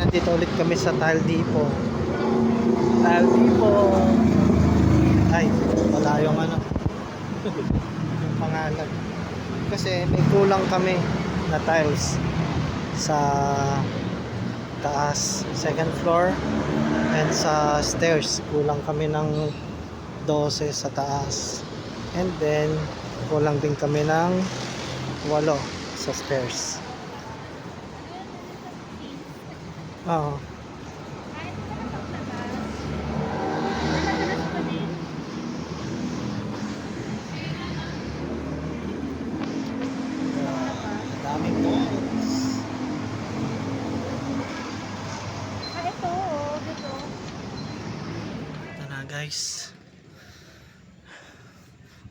Nandito ulit kami sa Tile Depot. Tile Depot. Ay, wala yung ano. Yung pangalan. Kasi may kulang kami na tiles sa taas, second floor, and sa stairs. Kulang kami ng 12 sa taas. And then, kulang din kami ng 8 sa stairs. Oo. Daming balls. Ito, dito. Ito na guys.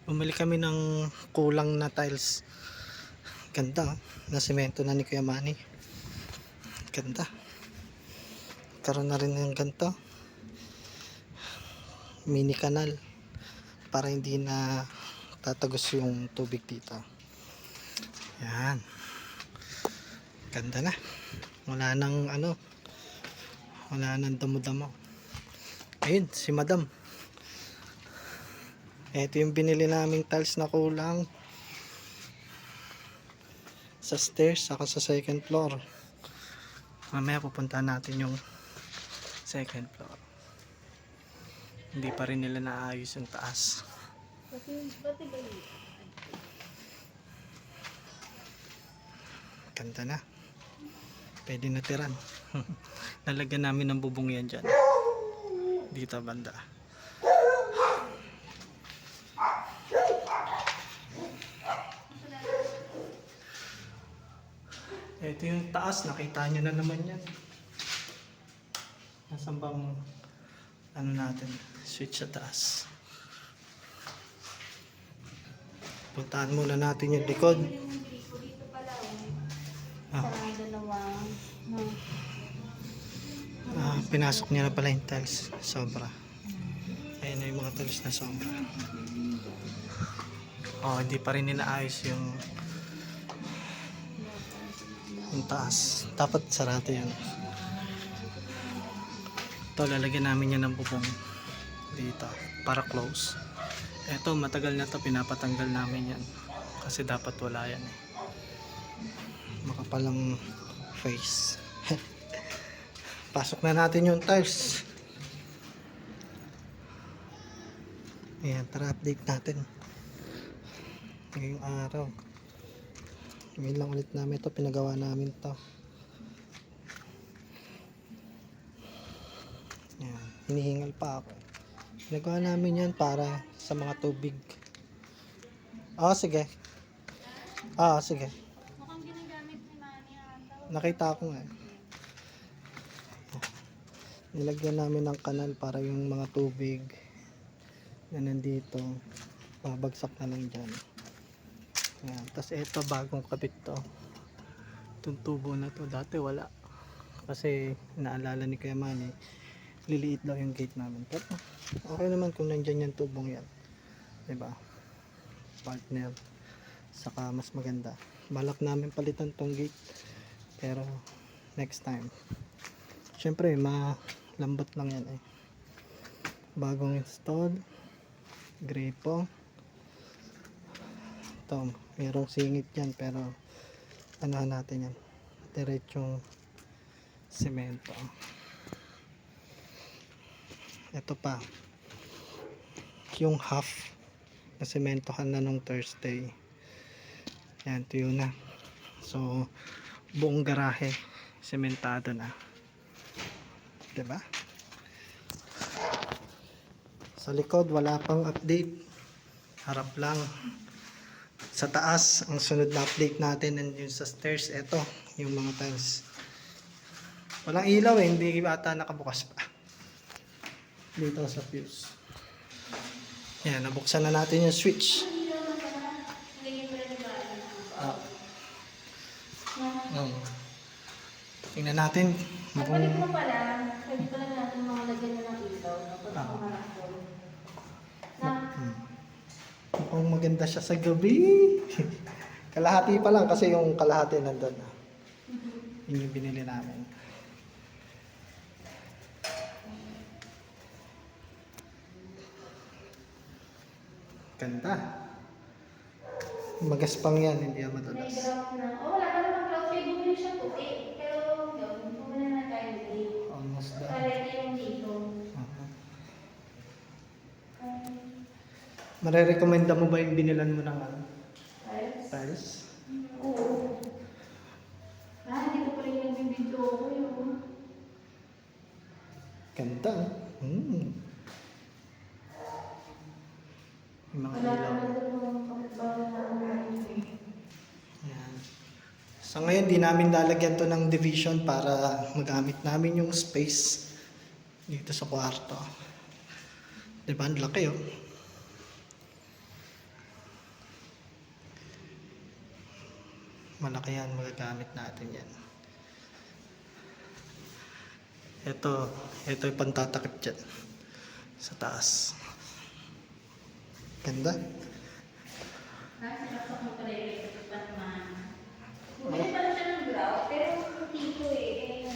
Bumili kami ng kulang na tiles. Ganda, oh. Na semento na ni Kuya Manny. Ganda. Karoon na rin ng ganito. Mini kanal. Para hindi na tatagos yung tubig dito. Yan. Ganda na. Wala nang ano. Wala nang damo-damo. Ayun, si Madam. Ito yung binili naming tiles na kulang. Sa stairs, saka sa second floor. Mamaya pupuntahan natin yung second floor. Hindi pa rin nila naayos yung taas. Ganda na. Pwede na tiran. Nalagyan namin ng bubong yan dyan. Dito banda. Ito yung taas. Nakita nyo na naman yan. Nasaan bang ano natin? Switch sa taas. Puntahan muna natin yung likod. Pinasok niya na pala yung tiles. Sobra. Ayan na yung mga tiles na sobra. Oh, hindi pa rin inaayos yung taas. Dapat sarado yan. Ito, lalagyan namin yan ng bubong dito para close. Ito, matagal na to, pinapatanggal namin yan kasi dapat wala yan eh. Makapalang face. Pasok na natin yung tiles. Ayan, tara update natin ngayong araw. Ngayon lang ulit namin ito, pinagawa namin to. Ayan, hinihingal pa ako. Pinagawa namin yan para sa mga tubig. Sige. Sige. Mukhang ginagamit ni Manny ata. Nakita ko nga. Nilagyan namin ng kanal para yung mga tubig na nandito babagsak na lang dyan. Ayan. Tapos ito bagong kabit to. Itong tubo na to dati wala kasi naalala ni Kuya Manny liliit daw yung gate namin, pero okay naman kung nandyan yung tubong yan, diba partner. Saka mas maganda, balak namin palitan tong gate pero next time. Syempre malambot lang yan eh, bagong install gripo. Ito merong singit yan pero ano natin yan, diretsong semento. Ito pa yung half na sementohan na nung Thursday. Yan, tuyo na. So buong garahe sementado na, diba? Sa likod wala pang update, harap lang. Sa taas ang sunod na update natin, and yung sa stairs, eto yung mga tiles. Walang ilaw eh, hindi ata nakabukas pa dito sa fuse. Yan, nabuksan na natin yung switch. Tingnan natin. Pagpalit mo pala, pwede pala natin mga lagyan na ng ilaw. Mukhang maganda siya sa gabi. Kalahati pa lang kasi yung kalahati nandun. Yun yung binili namin. Ganda. Magaspang yan, hindi yan May madulas. grout na. Oh, wala pa naman grout. Kaya bumili siya puti. Pero yun, bumili na tayo ulit. Almost done. Para ito yung dito. Uh-huh. Um, Marerekomenda mo ba yung binilan mo ng ano? Tiles? Tiles? Oo. Dito pa rin yung video ko yun. Ganda. Yung mga Wala ilaw. naman doon yung kapitbahay na Ayan. So ngayon, di namin lalagyan to ng division para magamit namin yung space dito sa kwarto. Diba? Ang laki oh. Malaki yan, magagamit natin yan. Ito yung pantatakip dyan sa taas. Ganda. Sinasok mo pala yung electric Batman. Bumili pala siya ng grout, pero puti ko eh.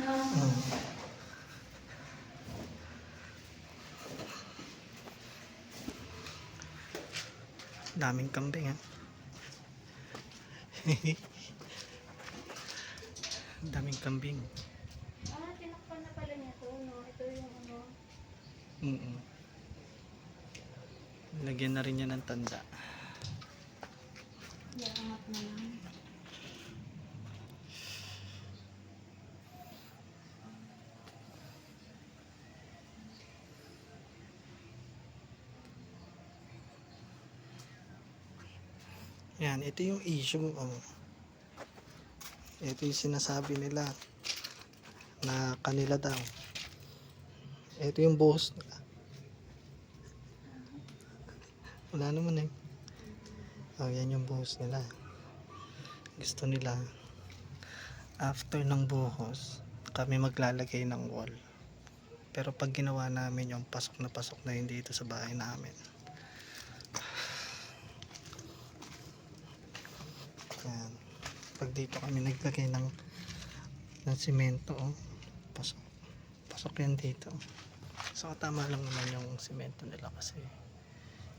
No. Daming kambing ha. Daming kambing. Tinakpan na pala niya to, no? Ito yung ano. Lagyan na rin niya ng tanda. Angat na lang. Yan, ito yung issue. Ito yung sinasabi nila na kanila daw. Ito yung boss nila. Wala naman eh. Yan yung boss nila. Gusto nila after ng buhos kami maglalagay ng wall. Pero pag ginawa namin yung pasok na yun dito sa bahay namin. Yan. Pag dito kami naglagay ng simento, pasok yan dito. So tama lang naman yung simento nila kasi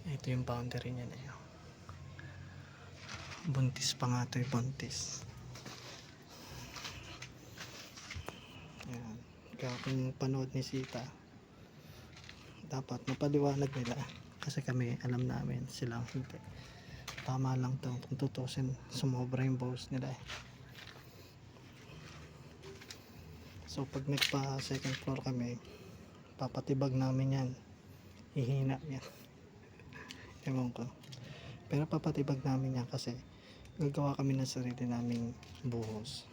ito yung boundary niya na yun. Buntis pa nga ito yung buntis. Yan. Kaya kung panood ni Sita, dapat mapaliwanag nila kasi kami alam namin, silang hindi. Tama lang to, kung tutusin sumobra yung boss nila eh. So pag nagpa second floor kami, papatibag namin yan, hihina yan. Ewan ko, pero papatibag namin yan kasi gagawa kami ng sarili naming buhos.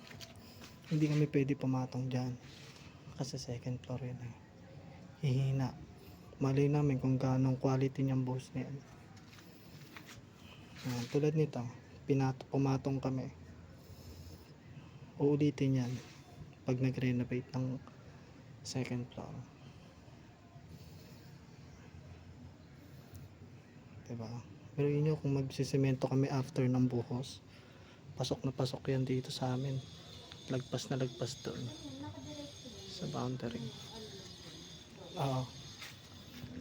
Hindi kami pwede pumatong dyan kasi second floor yun eh, hihina. Malay namin kung gaano quality niyang buhos na yan. Tulad nito, pumatong kami, uulitin yan pag nag-renovate ng second floor, diba? Pero yun yung kung magsisemento kami after ng buhos, pasok na pasok yan dito sa amin, lagpas na lagpas doon sa boundary.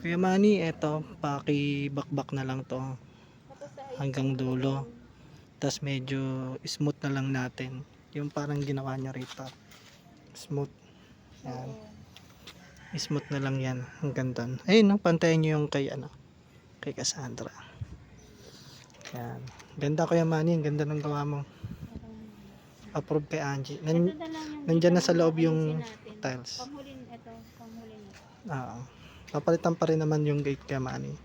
Kaya Manny, eto paki-bakbak na lang to hanggang dulo, tas medyo smooth na lang natin yung parang ginawa niya rito, smooth. Yan, smooth na lang yan hanggang doon. Ayun no, pantayin nyo yung kay kay Cassandra. Yan, ganda Kuya Manny, ang ganda ng gawa mo. Approve kay Angie. Nandyan na sa loob yung tiles. Panghulin ito, panghulin ito. Papalitan pa rin naman yung gate kay Manny.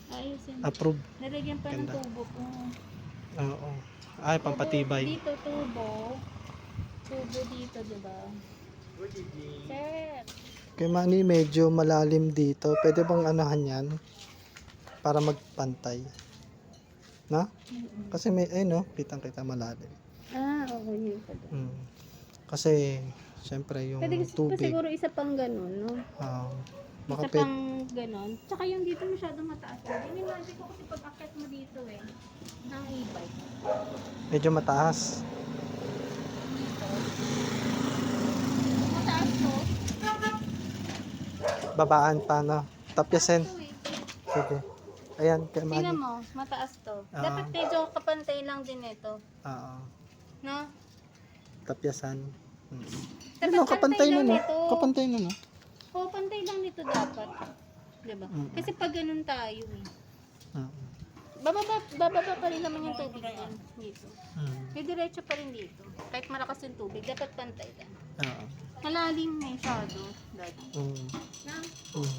Ayusin. Approve. Nalagyan pa ng Ganda. tubo po. Oo. Ay, pampatibay. Dito tubo. Tubo dito, diba? Sir. Kay Manny, medyo malalim dito. Pwede bang anahan yan? Para magpantay. Na? Kasi may, no? Kitang-kita malalim. Okay yun pa doon. Kasi, syempre, yung Pwede pa tubig. siguro isa pang ganun, no? Baka Isa pang ganun. Tsaka yung dito masyadong mataas. Inimagine ko kasi pag akit mo dito ng e-bike. medyo mataas. Dito. Mataas to. Babaan pa, no? Tapyasin. Ito eh. Sige. Ayan, kay Tingnan Manny. mo, mataas to. Ah. Dapat medyo kapantay lang din ito. Oo. No? Tapyasan. Dapat Ano, kapantay pantay lang nun, no? nito. Kapantay nun, no? Oo, pantay lang nito dapat. Diba? Mm. Kasi pag ganun tayo eh. Mm. Bababa pa rin naman yung tubig dyan. Dito. Mm. May diretso pa rin dito. Kahit malakas yung tubig, dapat pantay lang. Oo. Malalim masyado. Daddy. Mm. Na? Mm.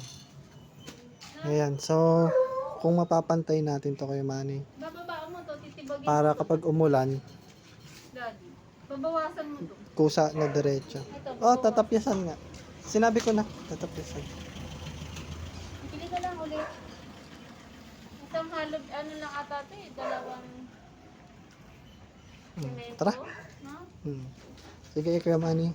Ayan, so kung mapapantay natin to kay Manny, Bababa mo to, titibagin para mo to. kapag umulan, Daddy. Babawasan mo to. kusa na diretso. Ito, Oh, babawasan. tatapyasan nga. Sinabi ko na, tatapyasan. Pili ka lang ulit. Isang halog, ano lang ata ito eh, dalawang Mm. semento. Tara. No? Mm. Sige, Kuya Manny.